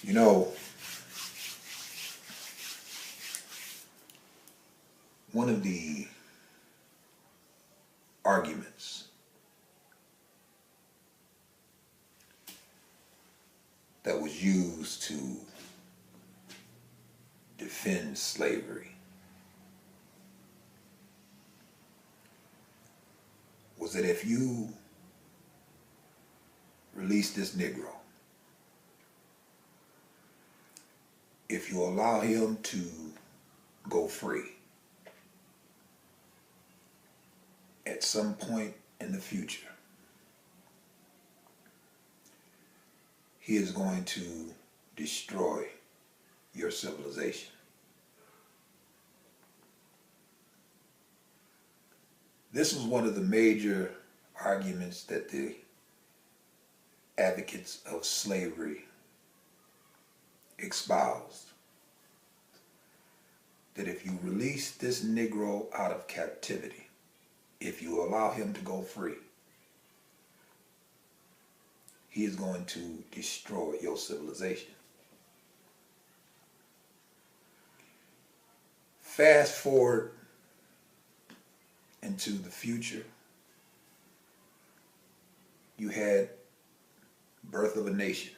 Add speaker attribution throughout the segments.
Speaker 1: You know, one of the arguments that was used to defend slavery was that if you release this Negro, if you allow him to go free, at some point in the future, he is going to destroy your civilization. This was one of the major arguments that the advocates of slavery espoused. That if you release this Negro out of captivity, if you allow him to go free, he is going to destroy your civilization. Fast forward into the future, you had Birth of a Nation,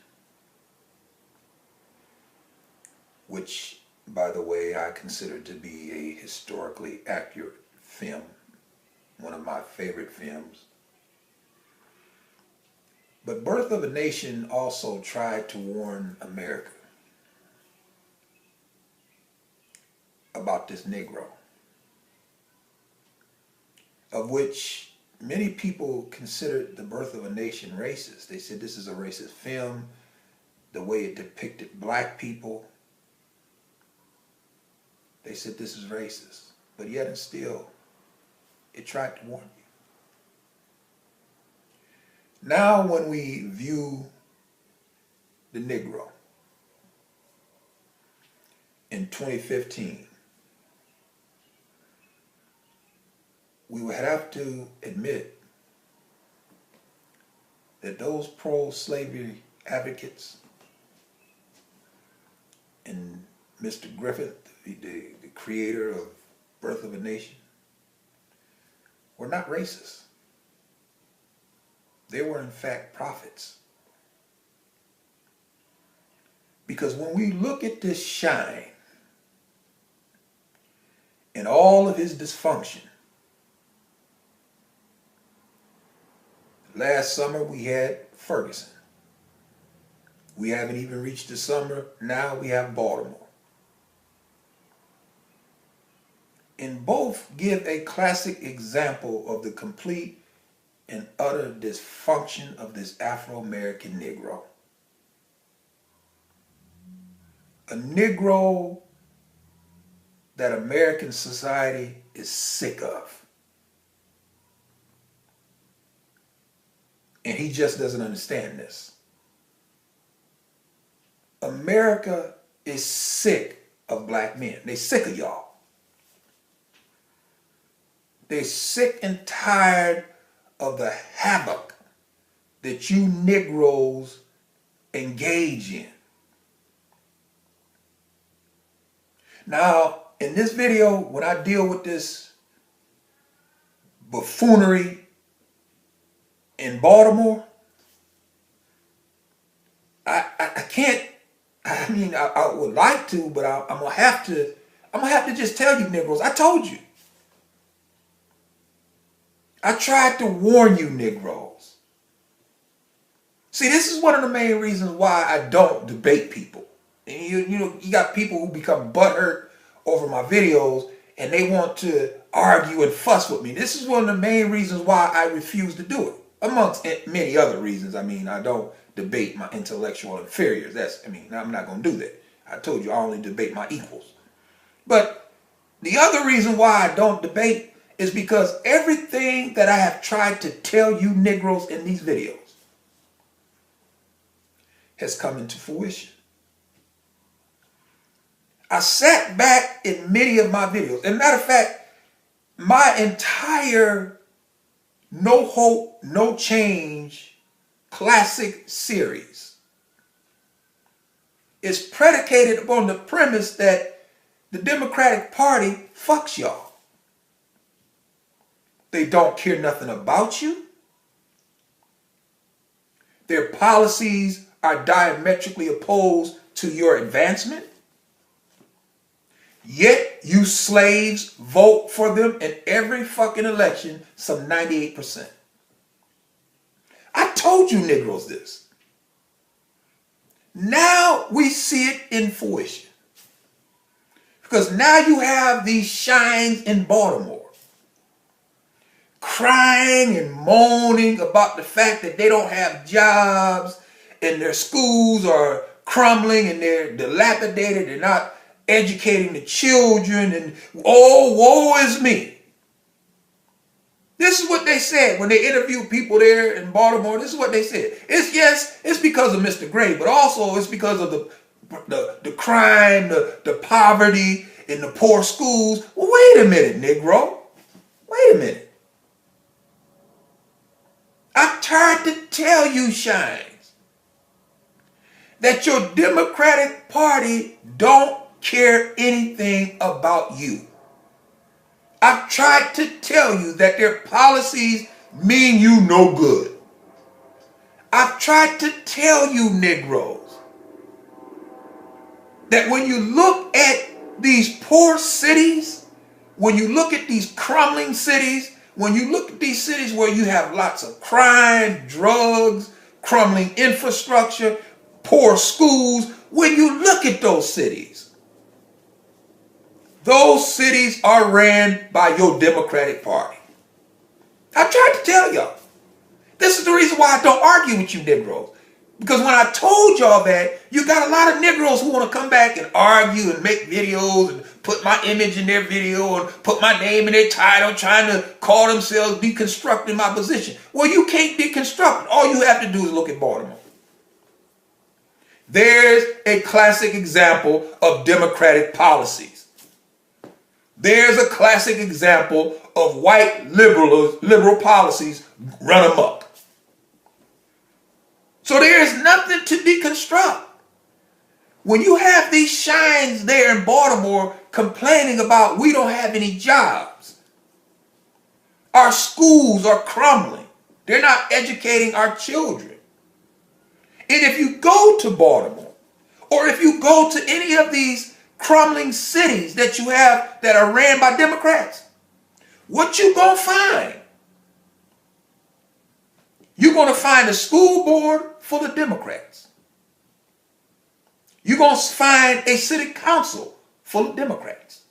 Speaker 1: which, by the way, I consider to be a historically accurate film, one of my favorite films. But Birth of a Nation also tried to warn America about this Negro, of which many people considered The Birth of a Nation racist. They said this is a racist film, the way it depicted black people. They said this is racist, but yet and still, it tried to warn you. Now when we view the Negro in 2015, we would have to admit that those pro-slavery advocates and Mr. Griffith, the creator of Birth of a Nation, were not racist. They were in fact prophets. Because when we look at this shine and all of his dysfunction, last summer we had Ferguson. We haven't even reached the summer. Now we have Baltimore. And both give a classic example of the complete and utter dysfunction of this Afro-American Negro. A Negro that American society is sick of. And he just doesn't understand this. America is sick of black men. They're sick of y'all. They're sick and tired of the havoc that you Negroes engage in. Now, in this video, when I deal with this buffoonery in Baltimore, I can't, I mean, I would like to, but I'm gonna have to just tell you Negroes, I told you. I tried to warn you Negroes. See, this is one of the main reasons why I don't debate people. And you got people who become butthurt over my videos and they want to argue and fuss with me. This is one of the main reasons why I refuse to do it. Amongst many other reasons. I mean, I don't debate my intellectual inferiors. I'm not going to do that. I told you I only debate my equals. But the other reason why I don't debate is because everything that I have tried to tell you Negroes in these videos has come into fruition. I sat back in many of my videos. As a matter of fact, my entire No Hope, No Change classic series is predicated upon the premise that the Democratic Party fucks y'all. They don't care nothing about you. Their policies are diametrically opposed to your advancement. Yet you slaves vote for them in every fucking election, some 98%. I told you Negroes this. Now we see it in fruition. Because now you have these shines in Baltimore crying and moaning about the fact that they don't have jobs and their schools are crumbling and they're dilapidated. They're not educating the children and oh, woe is me. This is what they said when they interviewed people there in Baltimore. This is what they said. It's because of Mr. Gray, but also it's because of the crime, the poverty, and the poor schools. Well, wait a minute, Negro. Wait a minute. I tried to tell you, Shines, that your Democratic Party don't care anything about you. I've tried to tell you that their policies mean you no good. I've tried to tell you, Negroes, that when you look at these poor cities, when you look at these crumbling cities, when you look at these cities where you have lots of crime, drugs, crumbling infrastructure, poor schools, when you look at those cities are ran by your Democratic Party. I tried to tell y'all. This is the reason why I don't argue with you Negroes. Because when I told y'all that, you got a lot of Negroes who want to come back and argue and make videos and put my image in their video and put my name in their title, trying to call themselves deconstructing my position. Well, you can't deconstruct. All you have to do is look at Baltimore. There's a classic example of Democratic policies. There's a classic example of white liberal policies run amok. So there is nothing to deconstruct. When you have these shines there in Baltimore complaining about we don't have any jobs, our schools are crumbling, they're not educating our children. And if you go to Baltimore, or if you go to any of these crumbling cities that you have that are ran by Democrats, what you gonna find? You're going to find a school board full of Democrats. You're going to find a city council full of Democrats.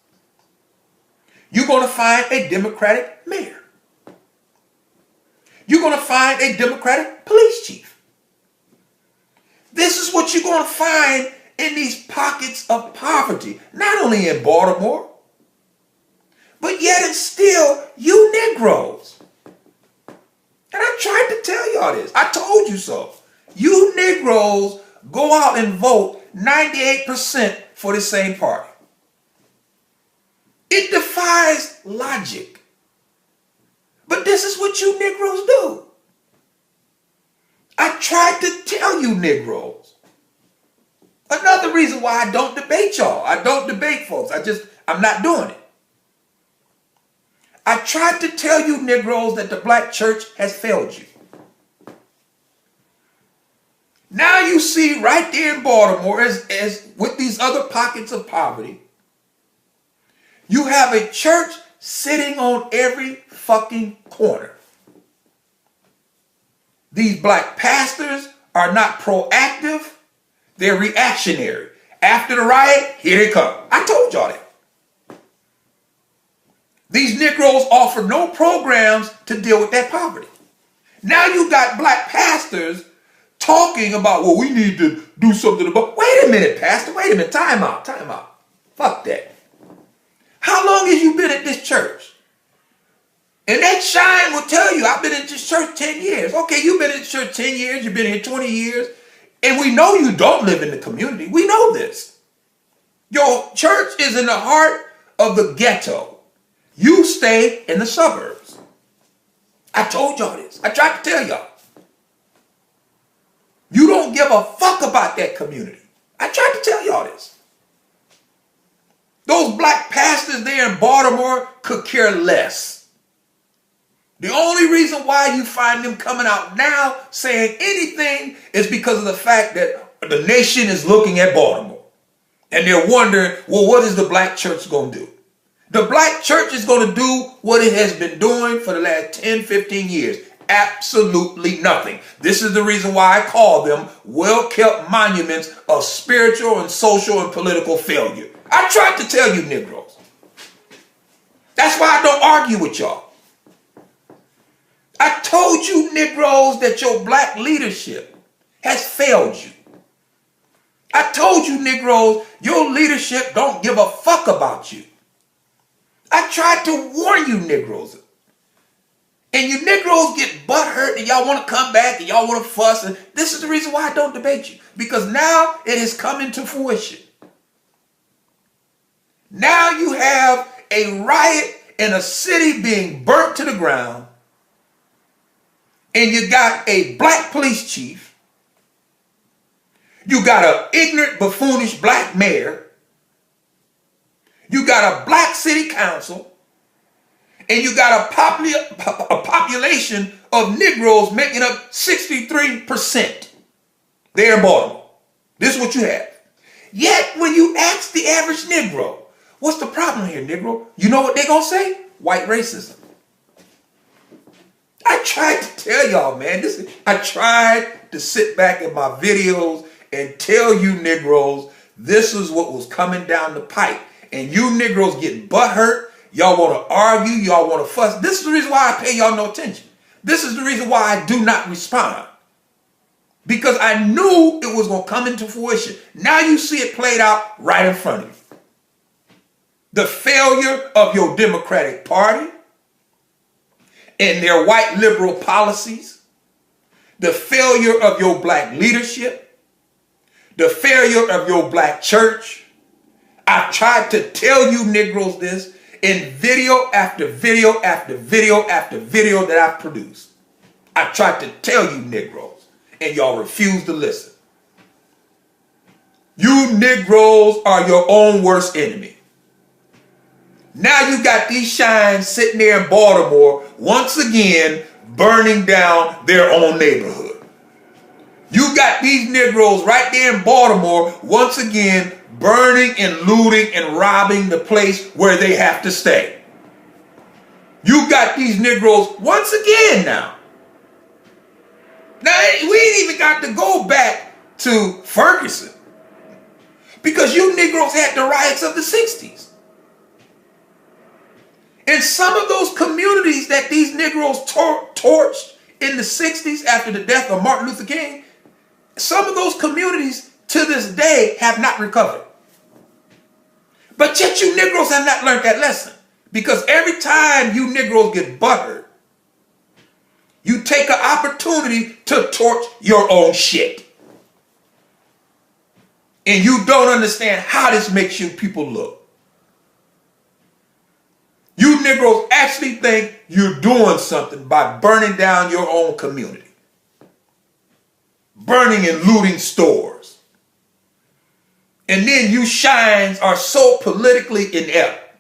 Speaker 1: You're going to find a Democratic mayor. You're going to find a Democratic police chief. This is what you're going to find in these pockets of poverty, not only in Baltimore, but yet and still you Negroes. And I tried to tell y'all this. I told you so. You Negroes go out and vote 98% for the same party. It defies logic. But this is what you Negroes do. I tried to tell you Negroes. Another reason why I don't debate y'all. I don't debate folks. I'm not doing it. I tried to tell you Negroes that the black church has failed you. Now you see right there in Baltimore, as with these other pockets of poverty, you have a church sitting on every fucking corner. These black pastors are not proactive, they're reactionary. After the riot, here they come. I told y'all that. These Negroes offer no programs to deal with that poverty. Now you got black pastors talking about, well, we need to do something about, wait a minute, pastor, wait a minute, time out. Fuck that. How long have you been at this church? And that shine will tell you, I've been in this church 10 years. Okay, you've been in this church 10 years, you've been here 20 years, and we know you don't live in the community. We know this. Your church is in the heart of the ghetto. You stay in the suburbs. I told y'all this. I tried to tell y'all. You don't give a fuck about that community. I tried to tell y'all this. Those black pastors there in Baltimore could care less. The only reason why you find them coming out now saying anything is because of the fact that the nation is looking at Baltimore. And they're wondering, well, what is the black church going to do? The black church is going to do what it has been doing for the last 10, 15 years. Absolutely nothing. This is the reason why I call them well-kept monuments of spiritual and social and political failure. I tried to tell you Negroes. That's why I don't argue with y'all. I told you Negroes that your black leadership has failed you. I told you Negroes, your leadership don't give a fuck about you. I tried to warn you Negroes. And you Negroes get butthurt and y'all want to come back and y'all want to fuss. And this is the reason why I don't debate you. Because now it has come into fruition. Now you have a riot in a city being burnt to the ground. And you got a black police chief. You got an ignorant, buffoonish black mayor. You got a black city council. And you got a population of Negroes making up 63% there in Baltimore. This is what you have. Yet when you ask the average Negro, what's the problem here, Negro? You know what they're going to say? White racism. I tried to tell y'all, man. I tried to sit back in my videos and tell you Negroes this is what was coming down the pipe. And you Negroes getting butthurt. Y'all want to argue. Y'all want to fuss. This is the reason why I pay y'all no attention. This is the reason why I do not respond. Because I knew it was going to come into fruition. Now you see it played out right in front of you. The failure of your Democratic Party and their white liberal policies. The failure of your black leadership. The failure of your black church. I've tried to tell you Negroes this in video after video after video after video that I've produced. I tried to tell you Negroes, and y'all refuse to listen. You Negroes are your own worst enemy. Now you got these shines sitting there in Baltimore, once again, burning down their own neighborhood. You got these Negroes right there in Baltimore, once again, burning and looting and robbing the place where they have to stay. You got these Negroes once again now. Now, we ain't even got to go back to Ferguson. Because you Negroes had the riots of the 60s. And some of those communities that these Negroes torched in the 60s after the death of Martin Luther King, some of those communities to this day have not recovered. But yet you Negroes have not learned that lesson. Because every time you Negroes get buttered, you take an opportunity to torch your own shit. And you don't understand how this makes you people look. You Negroes actually think you're doing something by burning down your own community. Burning and looting stores. And then you shines are so politically inept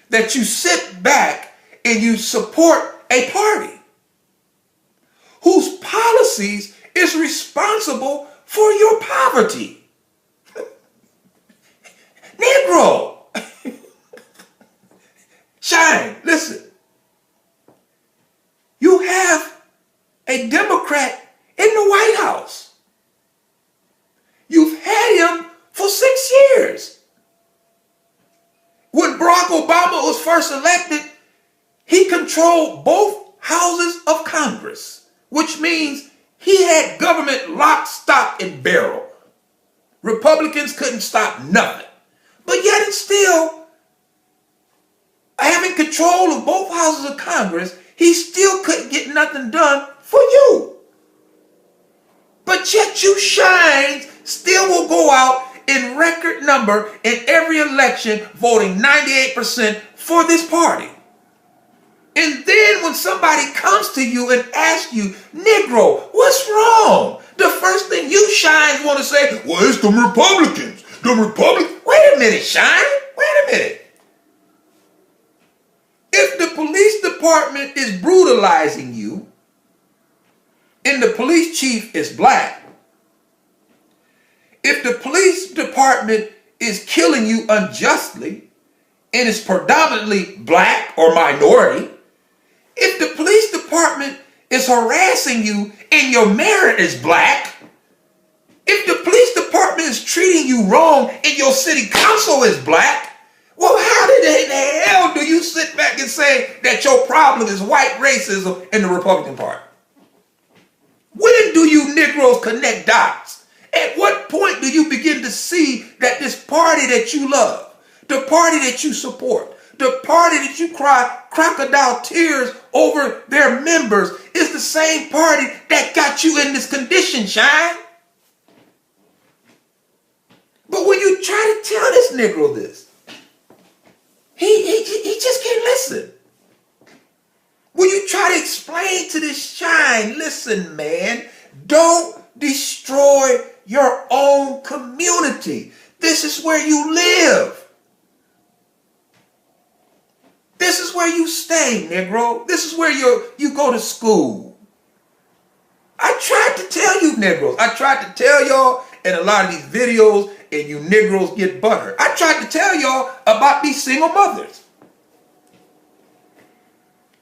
Speaker 1: that you sit back and you support a party whose policies is responsible for your poverty. Negro. Shine, listen. You have a Democrat in the White House. You've had him for 6 years. When Barack Obama was first elected, he controlled both houses of Congress, which means he had government lock, stock, and barrel. Republicans couldn't stop nothing. But yet and still, having control of both houses of Congress, he still couldn't get nothing done for you. But yet you shines still will go out in record number in every election, voting 98% for this party. And then when somebody comes to you and asks you, Negro, what's wrong? the first thing you shines want to say, well, it's the Republicans. The Republicans. Wait a minute, Shine. Wait a minute. If the police department is brutalizing you and the police chief is black, if the police department is killing you unjustly and is predominantly black or minority, if the police department is harassing you and your mayor is black, if the police department is treating you wrong and your city council is black, well, how in the hell do you sit back and say that your problem is white racism in the Republican Party? When do you Negroes connect dots? At what point do you begin to see that this party that you love, the party that you support, the party that you cry crocodile tears over their members is the same party that got you in this condition, Shine? But when you try to tell this Negro this, he just can't listen. When you try to explain to this Shine, listen, man, don't destroy your own community. This is where you live. This is where you stay, Negro. This is where you go to school. I tried to tell you, Negroes. I tried to tell y'all in a lot of these videos, and you Negroes get butthurt. I tried to tell y'all about these single mothers.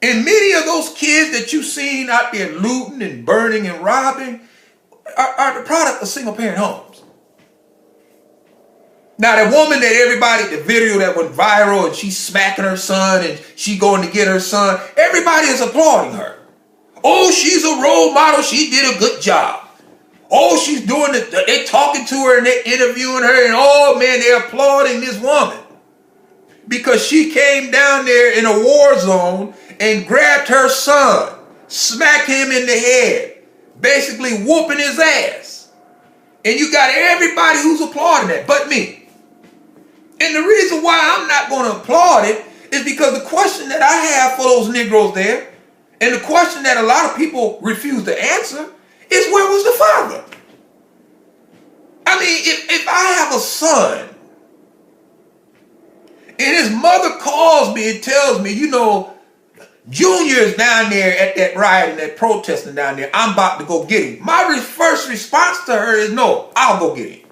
Speaker 1: And many of those kids that you've seen out there looting and burning and robbing are the product of single parent homes. Now, the woman that everybody, the video that went viral and she's smacking her son and she going to get her son, everybody is applauding her. Oh, she's a role model. She did a good job. Oh, she's doing it. They're talking to her and they're interviewing her and oh man, they're applauding this woman because she came down there in a war zone and grabbed her son, smacked him in the head, basically whooping his ass. And you got everybody who's applauding that, but me. And the reason why I'm not going to applaud it is because the question that I have for those Negroes there, and the question that a lot of people refuse to answer, is where was the father? I mean, if I have a son, and his mother calls me and tells me, you know, Junior is down there at that riot and that protesting down there, I'm about to go get him. My first response to her is, no, I'll go get him.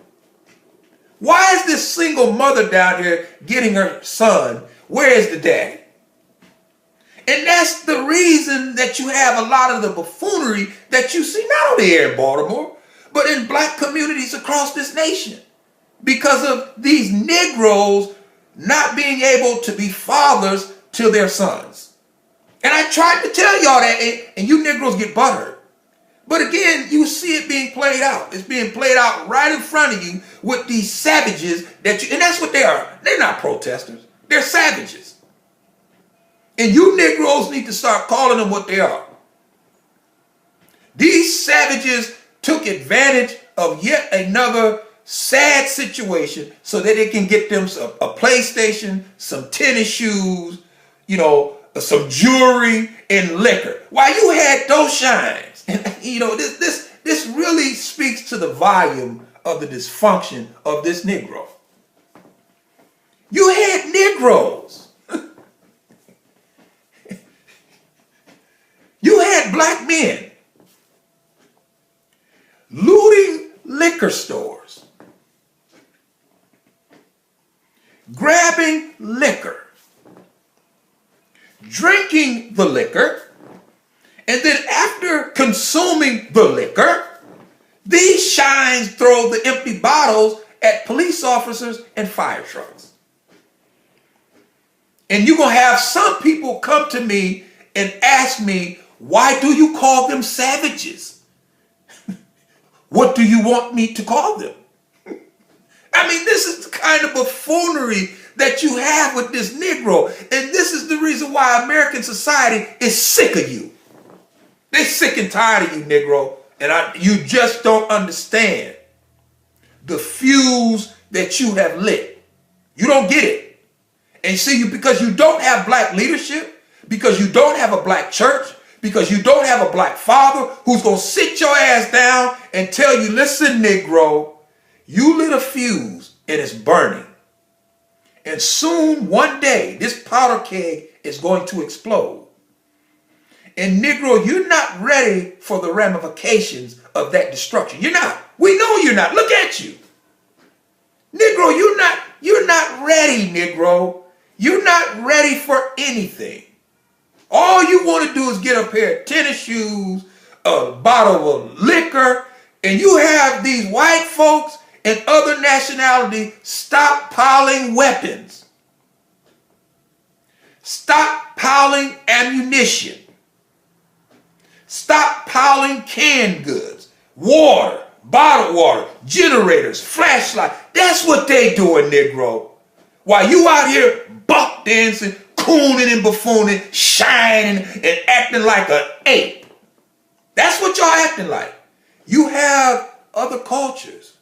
Speaker 1: Why is this single mother down here getting her son? Where is the daddy? And that's the reason that you have a lot of the buffoonery that you see not only here in Baltimore, but in black communities across this nation. Because of these Negroes not being able to be fathers to their sons. And I tried to tell y'all that, and you Negroes get butthurt. But again, you see it being played out. It's being played out right in front of you with these savages and that's what they are. They're not protesters. They're savages. And you Negroes need to start calling them what they are. These savages took advantage of yet another sad situation so that they can get them a PlayStation, some tennis shoes, you know, some jewelry and liquor. While you had those shines. And, you know, this really speaks to the volume of the dysfunction of this Negro. You had Negroes. You had black men looting liquor stores, grabbing liquor, drinking the liquor, and then after consuming the liquor, these shines throw the empty bottles at police officers and fire trucks. And you're going to have some people come to me and ask me, why do you call them savages? What do you want me to call them? I mean, this is the kind of buffoonery that you have with this Negro. And this is the reason why American society is sick of you. They're sick and tired of you, Negro. And you just don't understand the fuse that you have lit. You don't get it. And see, because you don't have black leadership, because you don't have a black church, because you don't have a black father who's going to sit your ass down and tell you, listen, Negro, you lit a fuse and it's burning. And soon, one day, this powder keg is going to explode. And Negro, you're not ready for the ramifications of that destruction. You're not. We know you're not. Look at you. Negro, you're not ready, Negro. You're not ready for anything. All you want to do is get a pair of tennis shoes, a bottle of liquor, and you have these white folks and other nationality stockpiling weapons, stockpiling ammunition, stockpiling canned goods, water, bottled water, generators, flashlights. That's what they doing, Negro. While you out here buck dancing, cooning and buffooning, shining and acting like an ape. That's what y'all acting like. You have other cultures.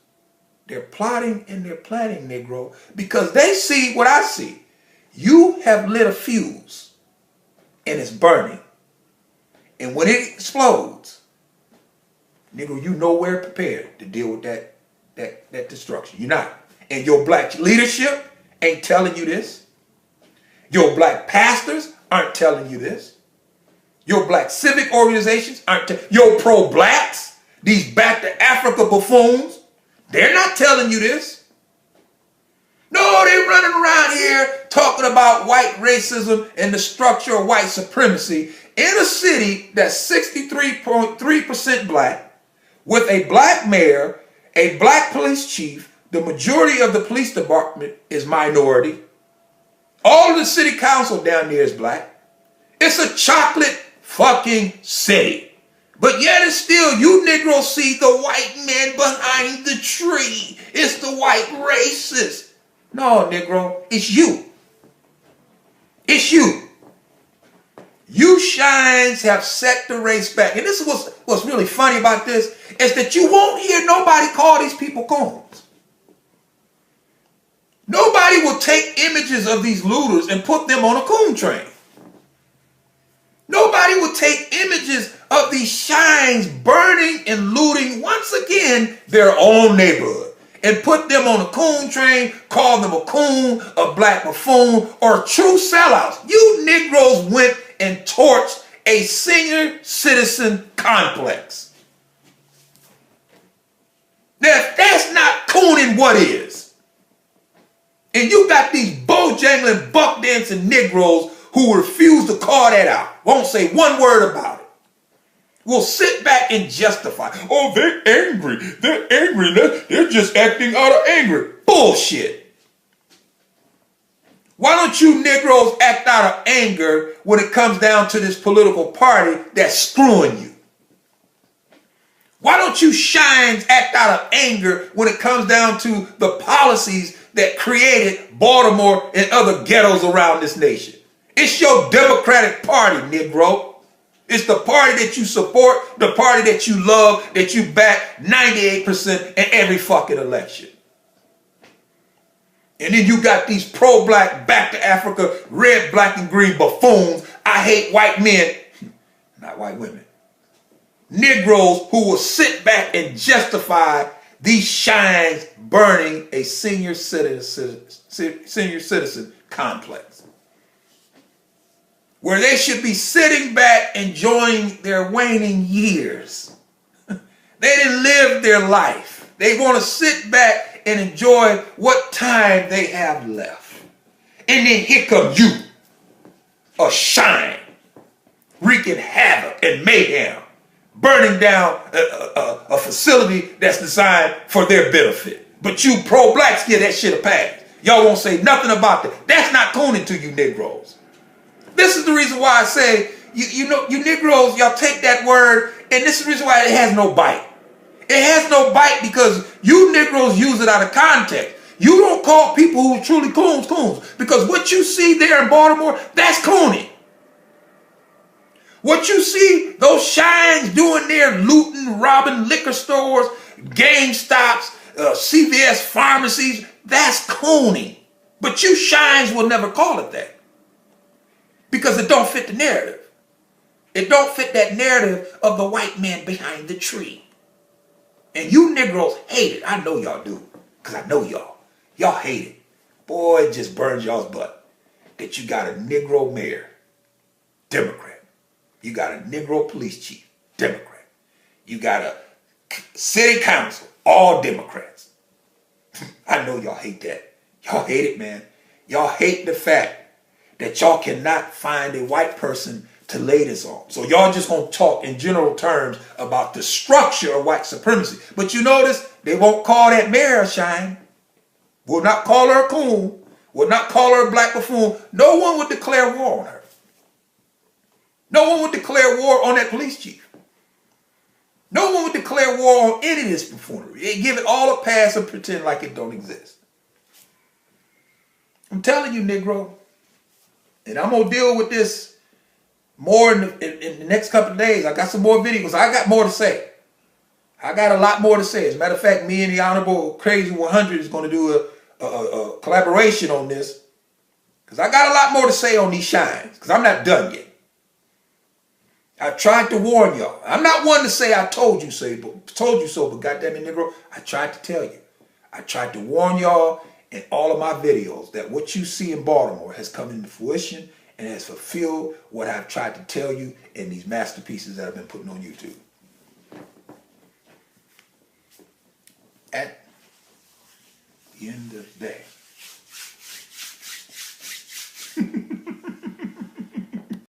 Speaker 1: They're plotting and they're planning, Negro, because they see what I see. You have lit a fuse and it's burning. And when it explodes, Negro, you nowhere prepared to deal with that destruction. You're not. And your black leadership ain't telling you this. Your black pastors aren't telling you this. Your black civic organizations aren't your pro-blacks, these back to Africa buffoons, they're not telling you this. No, they're running around here talking about white racism and the structure of white supremacy in a city that's 63.3% black, with a black mayor, a black police chief. The majority of the police department is minority. All of the city council down there is black. It's a chocolate fucking city. But yet it's still, you Negroes see the white man behind the tree. It's the white racist. No, Negro, it's you. It's you. You shines have set the race back. And this is what's really funny about this, is that you won't hear nobody call these people coons. Nobody will take images of these looters and put them on a coon train. Nobody will take images of these shines burning and looting once again their own neighborhood and put them on a coon train, call them a coon, a black buffoon, or true sellouts. You Negroes went and torched a senior citizen complex. Now, if that's not cooning, what is? And you got these bojangling, buck dancing Negroes who refuse to call that out. Won't say one word about it. Will sit back and justify. Oh, they're angry. They're angry. They're just acting out of anger. Bullshit. Why don't you Negroes act out of anger when it comes down to this political party that's screwing you? Why don't you shines act out of anger when it comes down to the policies that created Baltimore and other ghettos around this nation? It's your Democratic Party, Negro. It's the party that you support, the party that you love, that you back 98% in every fucking election. And then you got these pro-black, back to Africa, red, black, and green buffoons. I hate white men, not white women. Negroes who will sit back and justify these shines burning a senior citizen complex, where they should be sitting back enjoying their waning years. They didn't live their life. They want to sit back and enjoy what time they have left. And then here come you, a shine, wreaking havoc and mayhem, burning down a facility that's designed for their benefit. But you pro-blacks give that shit a pass. Y'all won't say nothing about that. That's not cooning to you Negroes. This is the reason why I say, you Negroes, y'all take that word, and this is the reason why it has no bite. It has no bite because you Negroes use it out of context. You don't call people who truly coons, because what you see there in Baltimore, that's cooning. What you see, those shines doing there, looting, robbing liquor stores, GameStops, CVS pharmacies, that's cooning. But you shines will never call it that, because it don't fit the narrative. It don't fit that narrative of the white man behind the tree. And you Negroes hate it. I know y'all do. Because I know y'all. Y'all hate it. Boy, it just burns y'all's butt that you got a Negro mayor, Democrat. You got a Negro police chief, Democrat. You got a city council, all Democrats. I know y'all hate that. Y'all hate it, man. Y'all hate the fact that y'all cannot find a white person to lay this on. So y'all just gonna talk in general terms about the structure of white supremacy. But you notice they won't call that mayor a shine. Will not call her a coon. Will not call her a black buffoon. No one would declare war on her. No one would declare war on that police chief. No one would declare war on any of this buffoonery. They give it all a pass and pretend like it don't exist. I'm telling you, Negro, and I'm going to deal with this more in the next couple of days. I got some more videos. I got more to say. I got a lot more to say. As a matter of fact, me and the Honorable Crazy 100 is going to do a collaboration on this. Because I got a lot more to say on these shines. Because I'm not done yet. I tried to warn y'all. I'm not one to say I told you so, but goddamn it, Negro, I tried to tell you. I tried to warn y'all in all of my videos that what you see in Baltimore has come into fruition and has fulfilled what I've tried to tell you in these masterpieces that I've been putting on YouTube. At the end of the day,